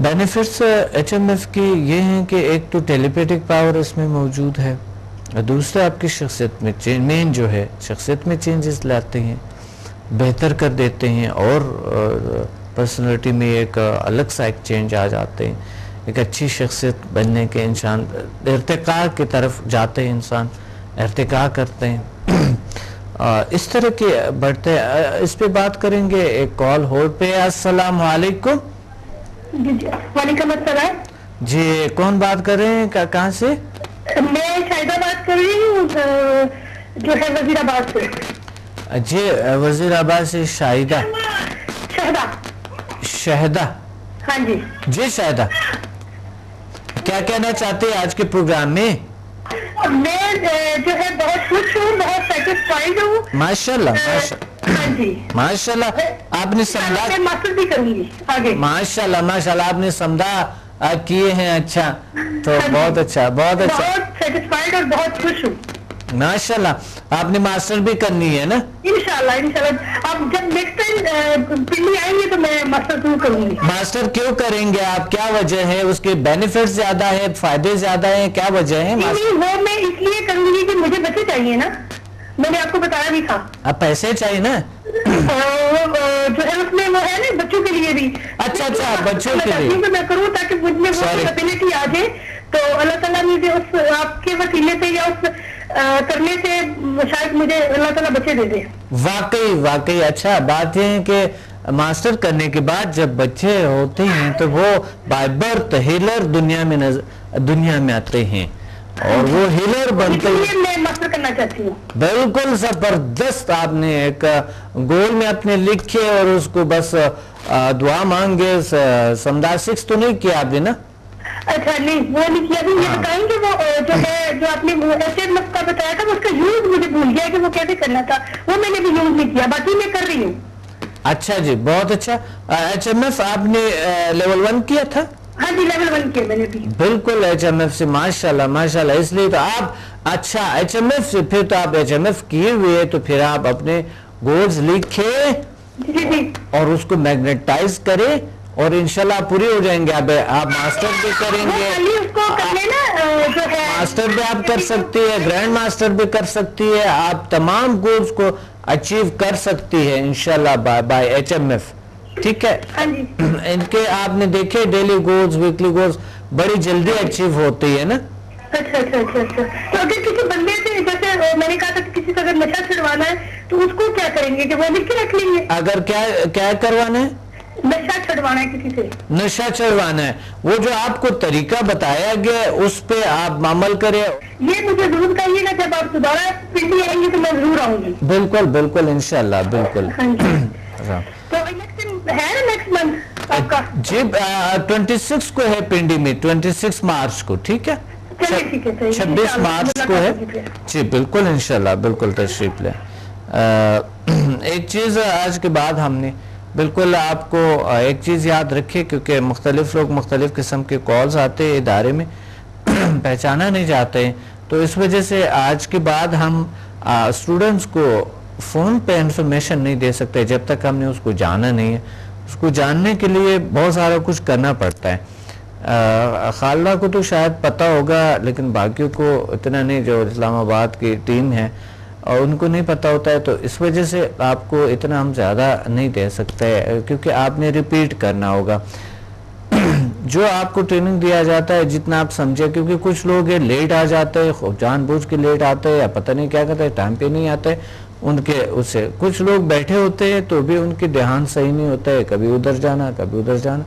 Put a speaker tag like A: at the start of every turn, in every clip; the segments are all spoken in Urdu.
A: بینیفٹس ایچ ایم ایف کی یہ ہیں کہ ایک تو ٹیلیپیٹک پاور اس میں موجود ہے، دوسرا آپ کی شخصیت میں مین جو ہے شخصیت میں چینجز لاتے ہیں، بہتر کر دیتے ہیں، اور پرسنالٹی میں ایک الگ سا ایک چینج آ جاتے ہیں، ایک اچھی شخصیت بننے کے انسان ارتقاء کی طرف جاتے ہیں، انسان ارتقاء کرتے ہیں، اس طرح کے بڑھتے ہیں۔ اس پہ بات کریں گے، ایک کال ہولڈ پہ۔ السلام علیکم۔
B: جی وعلیکم السلام۔
A: جی کون بات کر رہے ہیں، کہاں سے؟
B: میں شاہدہ بات کر رہی ہوں جو ہے وزیر آباد سے۔
A: جی وزیر آباد سے شاہدہ؟ شہدہ؟
B: ہاں جی
A: جی شاہدہ، کیا کہنا چاہتے ہیں آج کے پروگرام میں؟
B: میں جو ہے بہت خوش ہوں، بہت سیٹسفائیڈ ہوں۔
A: ماشاءاللہ
B: ہاں جی
A: ماشاءاللہ، آپ نے سمجھا،
B: میں ماسٹر بھی کروں گی آگے۔
A: ماشاءاللہ ماشاءاللہ، آپ نے سمجھا کیے ہیں، اچھا تو بہت اچھا، بہت اچھا،
B: بہت سیٹسفائیڈ اور بہت خوش ہوں۔
A: ماشاءاللہ۔ آپ نے ماسٹر بھی کرنی ہے نا؟
B: انشاءاللہ انشاءاللہ، اب جب نیکسٹ ٹائم پنڈی آئیں گے تو میں ماسٹر ضرور کروں گی۔
A: ماسٹر کیوں کریں گے آپ؟ کیا وجہ ہے؟ اس کے بینیفٹ زیادہ ہے، فائدے زیادہ ہیں، کیا وجہ ہے؟
B: نہیں، وہ میں اس لیے کروں گی کہ مجھے بچے چاہیے نا، میں نے آپ کو بتایا بھی تھا۔
A: اب پیسے چاہیے نا؟
B: جو ہے اس میں وہ ہے نا بچوں کے لیے بھی۔
A: اچھا اچھا، بچوں کے لیے
B: میں کروں تاکہ مجھ میں وہ کیپیبلٹی آ جائے، تو اللہ تعالیٰ مجھے اس آپ کے وسیلے سے یا اس کرنے سے شاید مجھے اللہ تعالیٰ بچے دے دے۔
A: واقعی اچھا بات یہ ہے کہ ماسٹر کرنے کے بعد جب بچے ہوتے ہیں تو وہ بائی برتھ ہیلر دنیا میں آتے ہیں، اور وہ ہیلر بنتے ہیں۔
B: میں ماسٹر کرنا چاہتی ہوں۔
A: بالکل زبردست، آپ نے ایک گول میں اپنے لکھے اور اس کو بس دعا مانگے، سمدار 6 تو نہیں کیا آپ نے نا؟
B: اچھا نہیں، وہ نہیں کیا۔ بھی یہ بتائیں کہ وہ جو ہے جو آپ نے ایچ ایم ایف کا بتایا تھا، اس کا یوز مجھے بھول گیا کہ وہ کیسے کرنا تھا، وہ میں نے بھی یوز نہیں کیا، باقی میں کر رہی ہوں۔
A: اچھا جی، بہت اچھا۔ ایچ ایم ایف آپ نے لیول 1 کیا تھا؟
B: ہاں جی لیول 1 کیا میں نے بھی۔
A: بالکل ایچ ایم ایف سے ماشاءاللہ ماشاءاللہ، اس لیے تو آپ اچھا ایچ ایم ایف سے، پھر تو آپ ایچ ایم ایف کیے ہوئے، تو پھر آپ اپنے گولز لکھے اور اس کو میگنیٹائز کرے اور انشاءاللہ پوری ہو جائیں گے۔ آپ ماسٹر بھی کریں گے، ماسٹر بھی آپ کر سکتی ہے، گرینڈ ماسٹر بھی کر سکتی ہے، آپ تمام گولز کو اچیو کر سکتی ہے انشاءاللہ بائی ایچ ایم ایف، ٹھیک ہے؟ ان کے آپ نے دیکھے ڈیلی گولز، ویکلی گولز بڑی جلدی اچیو ہوتی ہے نا؟
B: اچھا اچھا اچھا اچھا۔ تو اگر کسی بندے سے، جیسے میں نے کہا تھا کہ کسی سے اگر نشہ چھڑوانا ہے تو اس کو کیا کریں گے کہ وہ لکھ کے رکھ لیں گے؟ اگر
A: کیا کروانا ہے؟
B: نشہ چھڑوانا ہے کسی سے،
A: نشہ چھڑوانا ہے، وہ جو آپ کو طریقہ بتایا گیا اس پہ آپ عمل کریں۔
B: یہ مجھے ضرور کہیے گا، جب آپ دوبارہ پنڈی آئیں گے تو میں ضرور آؤں گی۔
A: بالکل بالکل انشاءاللہ، بالکل۔
B: تو نیکسٹ ہے نا نیکسٹ منتھ آپ کا؟
A: جی 26 کو ہے پنڈی میں، 26 مارچ کو، ٹھیک ہے؟ 26 مارچ کو ہے جی، بالکل انشاءاللہ، بالکل تشریف لیں۔ ایک چیز آج کے بعد ہم نے بالکل آپ کو ایک چیز یاد رکھے، کیونکہ مختلف لوگ مختلف قسم کے کالز آتے ہیں ادارے میں، پہچانا نہیں جاتے ہیں، تو اس وجہ سے آج کے بعد ہم اسٹوڈنٹس کو فون پہ انفارمیشن نہیں دے سکتے جب تک ہم نے اس کو جانا نہیں ہے۔ اس کو جاننے کے لیے بہت سارا کچھ کرنا پڑتا ہے۔ خالدہ کو تو شاید پتہ ہوگا، لیکن باقیوں کو اتنا نہیں، جو اسلام آباد کی ٹیم ہے اور ان کو نہیں پتہ ہوتا ہے، تو اس وجہ سے آپ کو اتنا ہم زیادہ نہیں دے سکتے، کیونکہ آپ نے ریپیٹ کرنا ہوگا جو آپ کو ٹریننگ دیا جاتا ہے، جتنا آپ سمجھے، کیونکہ کچھ لوگ لیٹ آ جاتے ہیں، جان بوجھ کے لیٹ آتے ہیں، یا پتہ نہیں کیا کرتے ہیں، ٹائم پہ نہیں آتے، ان کے اسے کچھ لوگ بیٹھے ہوتے ہیں تو بھی ان کے دھیان صحیح نہیں ہوتا ہے، کبھی ادھر جانا کبھی ادھر جانا،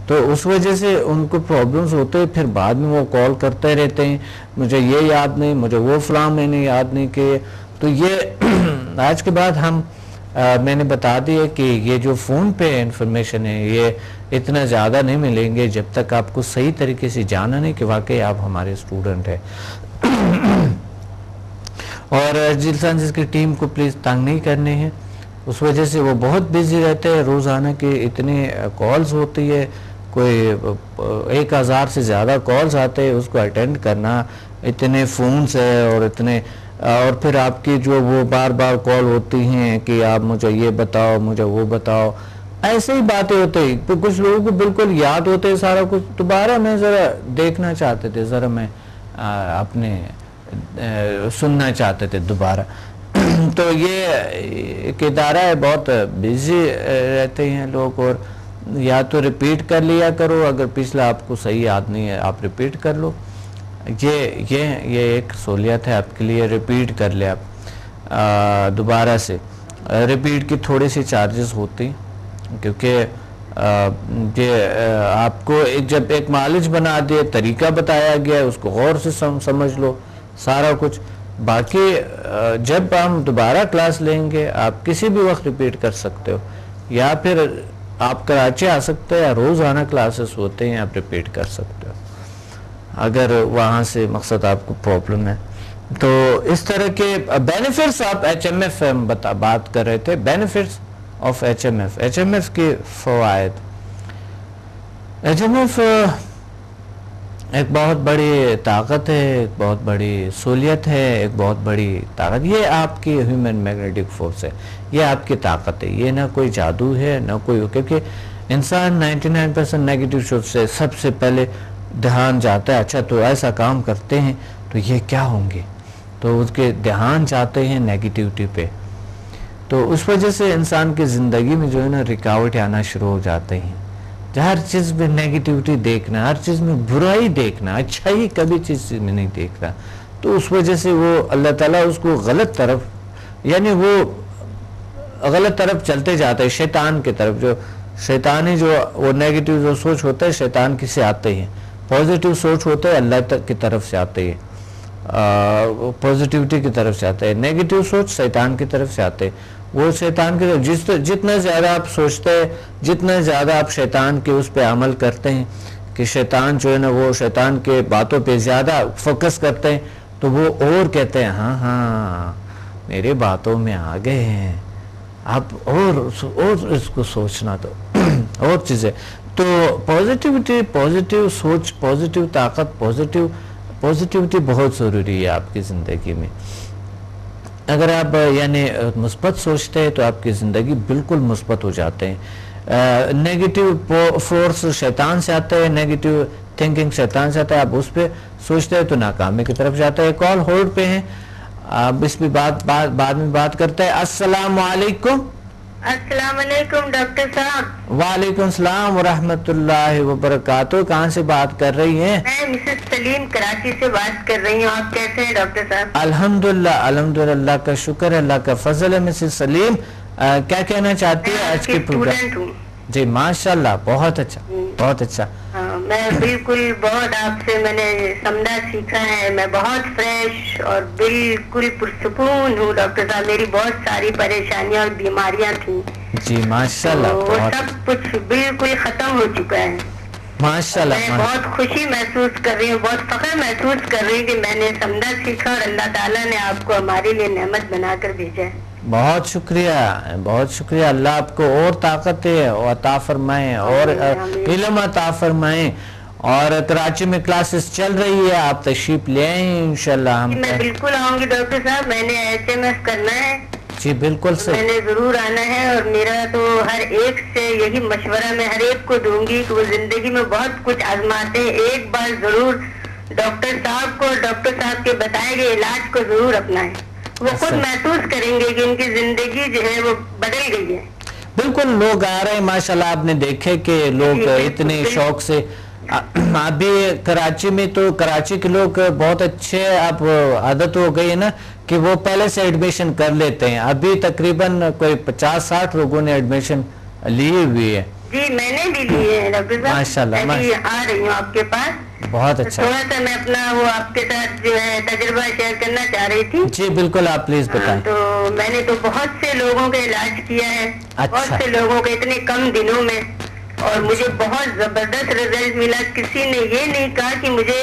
A: تو اس وجہ سے ان کو پرابلمز ہوتے ہیں، پھر بعد میں وہ کال کرتے رہتے ہیں، مجھے یہ یاد نہیں، مجھے وہ فلاں میں نے یاد نہیں کیے۔ تو یہ آج کے بعد میں نے بتا دیا کہ یہ جو فون پہ انفارمیشن ہے یہ اتنا زیادہ نہیں ملیں گے جب تک آپ کو صحیح طریقے سے جانا نہیں کہ واقعی آپ ہمارے اسٹوڈنٹ ہیں۔ اور جلسان جس کی ٹیم کو پلیز تنگ نہیں کرنے ہیں، اس وجہ سے وہ بہت بیزی رہتے ہیں، روزانہ کی اتنے کالز ہوتی ہے، کوئی 1000 سے زیادہ کالز آتے ہیں، اس کو اٹینڈ کرنا، اتنے فونز ہے اور پھر آپ کی جو وہ بار بار کال ہوتی ہیں کہ آپ مجھے یہ بتاؤ مجھے وہ بتاؤ، ایسے ہی باتیں ہوتے ہیں. تو کچھ لوگوں کو بالکل یاد ہوتے ہیں سارا کچھ, دوبارہ میں ذرا دیکھنا چاہتے تھے, ذرا میں اپنے سننا چاہتے تھے دوبارہ. تو یہ ایک ادارہ ہے, بہت بیزی رہتے ہیں لوگ, اور یا تو ریپیٹ کر لیا کرو, اگر پچھلا آپ کو صحیح یاد نہیں ہے آپ ریپیٹ کر لو. یہ ایک سہولیت ہے آپ کے لیے, ریپیٹ کر لیں آپ دوبارہ سے. ریپیٹ کی تھوڑی سی چارجز ہوتی, کیونکہ یہ آپ کو جب ایک معالج بنا دیا, طریقہ بتایا گیا ہے, اس کو غور سے سمجھ لو سارا کچھ. باقی جب ہم دوبارہ کلاس لیں گے آپ کسی بھی وقت ریپیٹ کر سکتے ہو, یا پھر آپ کراچی آ سکتے ہیں, یا روزانہ کلاسز ہوتے ہیں آپ ریپیٹ کر سکتے ہو اگر وہاں سے مقصد آپ کو پرابلم ہے. تو اس طرح کے بینیفٹس آپ ایچ ایم ایف بات کر رہے تھے, benefits of H M F, H M F کے فوائد. ایچ ایم ایف ایک بہت بڑی طاقت ہے, ایک بہت بڑی سہولیت ہے, ایک بہت بڑی طاقت. یہ آپ کی ہیومن میگنیٹک فورس ہے, یہ آپ کی طاقت ہے, یہ نہ کوئی جادو ہے نہ کوئی, کیونکہ انسان 99% نیگیٹو سوچ سے سب سے پہلے دھیان جاتا ہے, اچھا تو ایسا کام کرتے ہیں تو یہ کیا ہوں گے, تو اس کے دھیان جاتے ہیں نیگیٹیوٹی پہ. تو اس وجہ سے انسان کی زندگی میں جو ہے نا رکاوٹ آنا شروع ہو جاتے ہیں. ہر چیز میں نیگیٹیوٹی دیکھنا, ہر چیز میں برائی دیکھنا, اچھائی کبھی چیز میں نہیں دیکھ رہا. تو اس وجہ سے وہ اللہ تعالیٰ اس کو غلط طرف, یعنی وہ غلط طرف چلتے جاتا ہے, شیطان کی طرف. جو شیطانی جو وہ نیگیٹیو جو سوچ ہوتا ہے شیطان کی سے آتے ہیں, پازیٹیو سوچ ہوتا ہے اللہ کی طرف سے آتے ہیں, پازیٹیوٹی کی طرف سے آتے ہیں. نیگیٹیو سوچ شیطان کی طرف سے آتے ہیں. وہ شیطان کے جتنا زیادہ آپ سوچتے ہیں, جتنا زیادہ آپ شیطان کے اس پہ عمل کرتے ہیں, کہ شیطان جو ہے نا وہ شیطان کے باتوں پہ زیادہ فوکس کرتے ہیں, تو وہ اور کہتے ہیں ہاں میرے باتوں میں آ گئے ہیں, آپ اور اس کو سوچنا تو اور چیزیں. تو پازیٹیوٹی, پازیٹیو سوچ, پازیٹیو طاقت, پازیٹیوٹی بہت ضروری ہے آپ کی زندگی میں. اگر آپ یعنی مثبت سوچتے ہیں تو آپ کی زندگی بالکل مثبت ہو جاتے ہیں. نیگیٹیو فورس شیطان سے آتا ہے, نیگیٹیو تھنکنگ شیطان سے آتا ہے, آپ اس پہ سوچتے ہیں تو ناکامی کی طرف جاتا ہے. کال ہولڈ پہ ہیں, آپ اس پہ بعد میں بات کرتے ہیں. السلام علیکم.
B: السلام علیکم ڈاکٹر صاحب.
A: وعلیکم السلام ورحمۃ اللہ وبرکاتہ. کہاں سے بات کر رہی ہیں؟
B: میں مسز سلیم کراچی سے بات کر رہی ہوں. آپ کیسے ہیں ڈاکٹر صاحب؟
A: الحمدللہ, الحمدللہ کا شکر ہے, اللہ کا فضل ہے. مسز سلیم کیا کہنا چاہتی ہے آج کے پروگرام؟ جی ماشاءاللہ, بہت اچھا, بہت اچھا.
B: میں بالکل بہت آپ سے میں نے سمجھا سیکھا ہے. میں بہت فریش اور بالکل پرسکون ہوں ڈاکٹر صاحب. میری بہت ساری پریشانیاں اور بیماریاں تھیں. جی
A: ماشاءاللہ,
B: وہ سب کچھ بالکل ختم ہو چکا ہے.
A: ماشاءاللہ.
B: میں بہت خوشی محسوس کر رہی ہوں, بہت فخر محسوس کر رہی ہوں کہ میں نے سمجھا سیکھا اور اللہ تعالیٰ نے آپ کو ہمارے لیے نعمت بنا کر بھیجا ہے.
A: بہت شکریہ, بہت شکریہ. اللہ آپ کو اور طاقت عطا فرمائیں اور علم عطا فرمائیں. اور کراچی میں کلاسز چل رہی ہے, آپ تشریف لے آئیں انشاءاللہ.
B: میں بالکل آؤں گی ڈاکٹر صاحب. میں نے ایچ ایم ایف کرنا ہے.
A: جی بالکل سے
B: میں نے ضرور آنا ہے, اور میرا تو ہر ایک سے یہی مشورہ میں ہر ایک کو دوں گی کہ وہ زندگی میں بہت کچھ آزماتے ہیں, ایک بار ضرور ڈاکٹر صاحب کو, ڈاکٹر صاحب کے بتائے گئے علاج کو ضرور اپنائیں. وہ خود محسوس کریں گے کہ ان کی زندگی جو ہے وہ بدل گئی ہے.
A: بالکل, لوگ آ رہے ہیں ماشاءاللہ. آپ نے دیکھے کہ لوگ اتنے شوق سے, ابھی کراچی میں تو کراچی کے لوگ بہت اچھے, اب عادت ہو گئی ہے نا کہ وہ پہلے سے ایڈمیشن کر لیتے ہیں. ابھی تقریباً کوئی 50-60 لوگوں نے ایڈمیشن لی ہوئی ہے.
B: جی میں نے بھی لی ہے ڈاکٹر صاحب.
A: ماشاءاللہ,
B: میں آ رہی ہوں آپ کے پاس.
A: بہت اچھا.
B: تھوڑا سا میں اپنا وہ آپ کے ساتھ جو ہے تجربہ شیئر کرنا چاہ رہی تھی.
A: جی بالکل, آپ پلیز بتائیں.
B: تو میں نے تو بہت سے لوگوں کا علاج کیا ہے, بہت سے لوگوں کے اتنے کم دنوں میں, اور مجھے بہت زبردست رزلٹ ملا. کسی نے یہ نہیں کہا کہ مجھے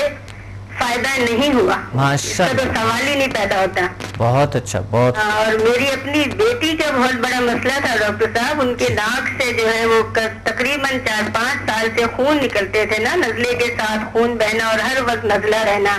B: فائدہ نہیں ہوا. اس کا تو سوال ہی نہیں پیدا ہوتا.
A: بہت اچھا, بہت.
B: اور میری اپنی بیٹی کا بہت بڑا مسئلہ تھا ڈاکٹر صاحب. ان کے ناک سے جو ہے وہ تقریباً 4-5 سال سے خون نکلتے تھے نا, نزلے کے ساتھ خون بہنا اور ہر وقت نزلہ رہنا.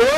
B: 2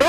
B: 2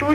B: 2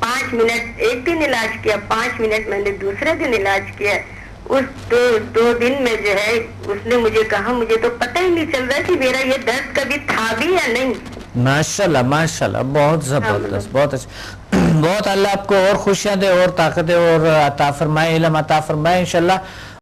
B: 5 منٹ ایک دن علاج کیا, 5 منٹ میں نے دوسرے دن علاج کیا. اس دو دن میں جو ہے اس نے مجھے کہا مجھے تو پتہ ہی نہیں چل رہا کہ میرا یہ درد کبھی تھا بھی یا نہیں.
A: ماشاءاللہ ماشاءاللہ, بہت زبردست, بہت اچھا, بہت اللہ آپ کو اور خوشیاں دے اور طاقتیں اور عطا فرمائے, علم عطا فرمائے انشاءاللہ.